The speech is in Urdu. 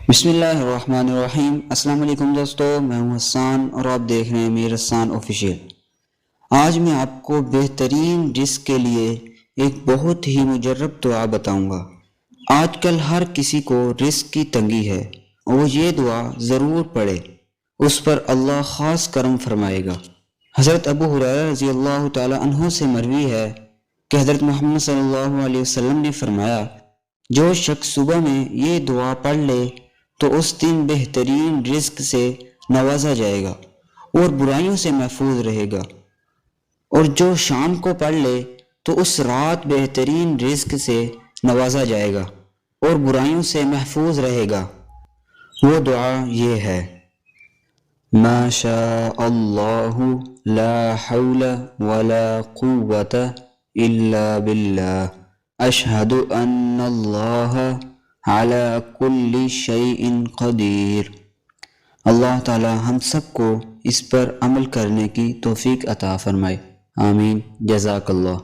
بسم اللہ الرحمن الرحیم۔ السلام علیکم دوستو، میں ہوں حسان اور آپ دیکھ رہے ہیں میر حسان آفیشیل۔ آج میں آپ کو بہترین رزق کے لیے ایک بہت ہی مجرب دعا بتاؤں گا۔ آج کل ہر کسی کو رزق کی تنگی ہے، وہ یہ دعا ضرور پڑھے، اس پر اللہ خاص کرم فرمائے گا۔ حضرت ابو ہریرہ رضی اللہ تعالی عنہ سے مروی ہے کہ حضرت محمد صلی اللہ علیہ وسلم نے فرمایا، جو شخص صبح میں یہ دعا پڑھ لے تو اس دن بہترین رزق سے نوازا جائے گا اور برائیوں سے محفوظ رہے گا، اور جو شام کو پڑھ لے تو اس رات بہترین رزق سے نوازا جائے گا اور برائیوں سے محفوظ رہے گا۔ وہ دعا یہ ہے: ما شاء اللہ لا حول ولا قوت الا باللہ اشہد ان اللہ علی کل شیء قدیر۔ اللہ تعالی ہم سب کو اس پر عمل کرنے کی توفیق عطا فرمائے، آمین۔ جزاک اللہ۔